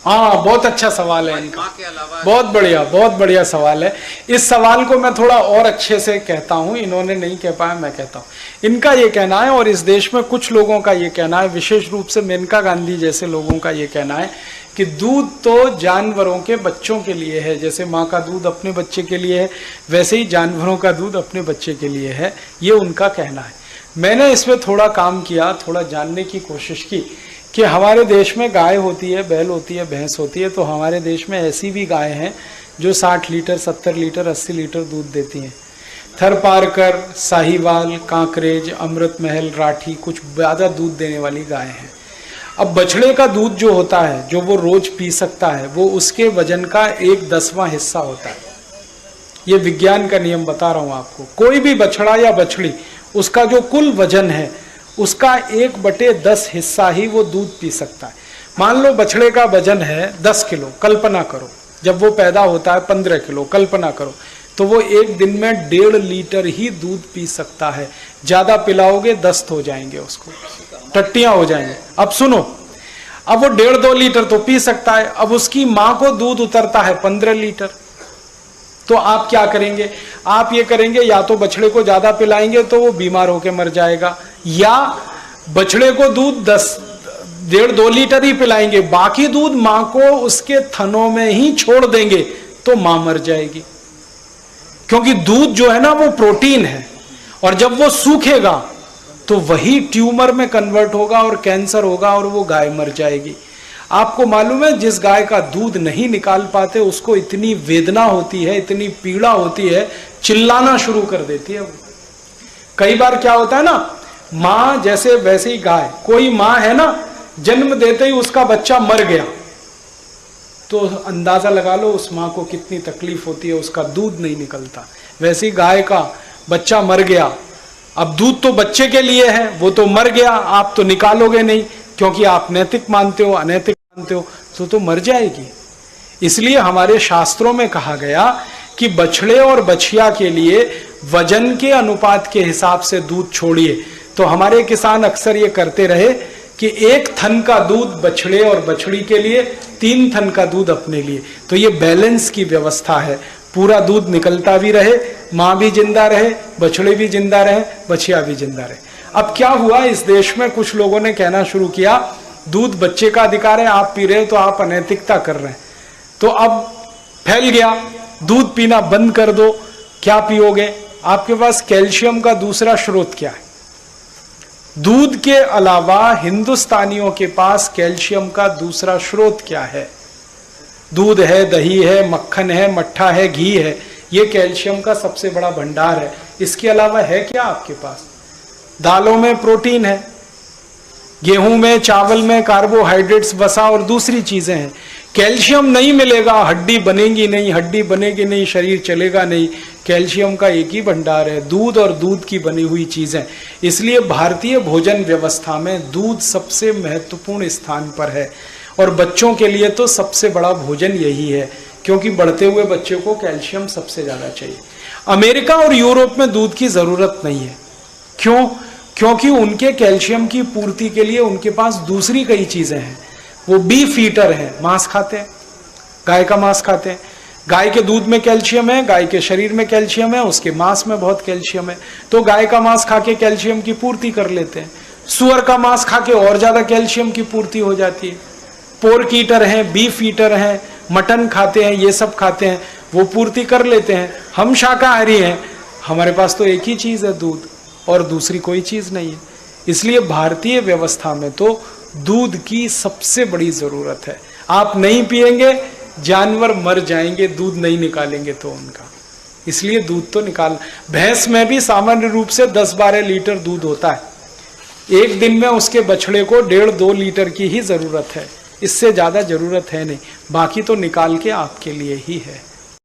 हाँ, बहुत अच्छा सवाल है इनका, माँ के अलावा। बहुत बढ़िया सवाल है। इस सवाल को मैं थोड़ा और अच्छे से कहता हूँ, इन्होंने नहीं कह पाया, मैं कहता हूँ। इनका ये कहना है, और इस देश में कुछ लोगों का ये कहना है, विशेष रूप से मेनका गांधी जैसे लोगों का ये कहना है कि दूध तो जानवरों के बच्चों के लिए है। जैसे माँ का दूध अपने बच्चे के लिए है, वैसे ही जानवरों का दूध अपने बच्चे के लिए है, ये उनका कहना है। मैंने इसमें थोड़ा काम किया, थोड़ा जानने की कोशिश की कि हमारे देश में गाय होती है, बैल होती है, भैंस होती है, तो हमारे देश में ऐसी भी गाय हैं जो 60 लीटर, 70 लीटर, 80 लीटर दूध देती हैं। थरपारकर, साहिवाल, कांकरेज, अमृत महल, राठी कुछ ज़्यादा दूध देने वाली गाय हैं। अब बछड़े का दूध जो होता है, जो वो रोज पी सकता है, वो उसके वजन का 1/10वां हिस्सा होता है। ये विज्ञान का नियम बता रहा हूँ आपको। कोई भी बछड़ा या बछड़ी, उसका जो कुल वजन है उसका 1/10 हिस्सा ही वो दूध पी सकता है। मान लो बछड़े का वजन है 10 किलो, कल्पना करो, जब वो पैदा होता है 15 किलो, कल्पना करो, तो वो एक दिन में 1.5 लीटर ही दूध पी सकता है। ज्यादा पिलाओगे दस्त हो जाएंगे, उसको टट्टियां हो जाएंगे। अब सुनो, अब वो 1.5-2 लीटर तो पी सकता है, अब उसकी मां को दूध उतरता है 15 लीटर, तो आप क्या करेंगे? आप ये करेंगे, या तो बछड़े को ज्यादा पिलाएंगे तो वो बीमार होकर मर जाएगा, या बछड़े को दूध 1.5-2 लीटर ही पिलाएंगे, बाकी दूध मां को उसके थनों में ही छोड़ देंगे तो मां मर जाएगी। क्योंकि दूध जो है ना वो प्रोटीन है, और जब वो सूखेगा तो वही ट्यूमर में कन्वर्ट होगा और कैंसर होगा और वो गाय मर जाएगी। आपको मालूम है, जिस गाय का दूध नहीं निकाल पाते उसको इतनी वेदना होती है, इतनी पीड़ा होती है, चिल्लाना शुरू कर देती है वो। कई बार क्या होता है ना, मां जैसे वैसे ही गाय, कोई मां है ना, जन्म देते ही उसका बच्चा मर गया, तो अंदाजा लगा लो उस मां को कितनी तकलीफ होती है, उसका दूध नहीं निकलता। वैसे ही गाय का बच्चा मर गया, अब दूध तो बच्चे के लिए है, वो तो मर गया, आप तो निकालोगे नहीं, क्योंकि आप नैतिक मानते हो, अनैतिक मानते हो, तो मर जाएगी। इसलिए हमारे शास्त्रों में कहा गया कि बछड़े और बछिया के लिए वजन के अनुपात के हिसाब से दूध छोड़िए। तो हमारे किसान अक्सर ये करते रहे कि 1 थन का दूध बछड़े और बछड़ी के लिए, 3 थन का दूध अपने लिए। तो ये बैलेंस की व्यवस्था है, पूरा दूध निकलता भी रहे, मां भी जिंदा रहे, बछड़े भी जिंदा रहे, बछिया भी जिंदा रहे। अब क्या हुआ, इस देश में कुछ लोगों ने कहना शुरू किया दूध बच्चे का अधिकार है, आप पी रहे हो तो आप अनैतिकता कर रहे हैं। तो अब फैल गया, दूध पीना बंद कर दो। क्या पियोगे? आपके पास कैल्शियम का दूसरा स्रोत क्या है? दूध के अलावा हिंदुस्तानियों के पास कैल्शियम का दूसरा स्रोत क्या है? दूध है, दही है, मक्खन है, मट्ठा है, घी है, ये कैल्शियम का सबसे बड़ा भंडार है। इसके अलावा है क्या आपके पास? दालों में प्रोटीन है, गेहूं में, चावल में कार्बोहाइड्रेट्स, वसा और दूसरी चीजें हैं। कैल्शियम नहीं मिलेगा, हड्डी बनेगी नहीं, हड्डी बनेगी नहीं, शरीर चलेगा नहीं। कैल्शियम का एक ही भंडार है, दूध और दूध की बनी हुई चीजें। इसलिए भारतीय भोजन व्यवस्था में दूध सबसे महत्वपूर्ण स्थान पर है, और बच्चों के लिए तो सबसे बड़ा भोजन यही है, क्योंकि बढ़ते हुए बच्चे को कैल्शियम सबसे ज्यादा चाहिए। अमेरिका और यूरोप में दूध की जरूरत नहीं है। क्यों? क्योंकि उनके कैल्शियम की पूर्ति के लिए उनके पास दूसरी कई चीजें हैं। वो बीफ ईटर हैं, मांस खाते हैं, गाय का मांस खाते हैं। गाय के दूध में कैल्शियम है, गाय के शरीर में कैल्शियम है, उसके मांस में बहुत कैल्शियम है, तो गाय का मांस खा के कैल्शियम की पूर्ति कर लेते हैं। सुअर का मांस खा के और ज्यादा कैल्शियम की पूर्ति हो जाती है। पोर्क ईटर हैं, बीफ ईटर हैं, मटन खाते हैं, ये सब खाते हैं, वो पूर्ति कर लेते हैं। हम शाकाहारी हैं, हमारे पास तो एक ही चीज है, दूध, और दूसरी कोई चीज नहीं है। इसलिए भारतीय व्यवस्था में तो दूध की सबसे बड़ी जरूरत है। आप नहीं पिएंगे, जानवर मर जाएंगे, दूध नहीं निकालेंगे तो उनका। इसलिए दूध तो निकाल। भैंस में भी सामान्य रूप से 10-12 लीटर दूध होता है। एक दिन में उसके बछड़े को 1.5-2 लीटर की ही जरूरत है, इससे ज्यादा जरूरत है नहीं। बाकी तो निकाल के आपके लिए ही है।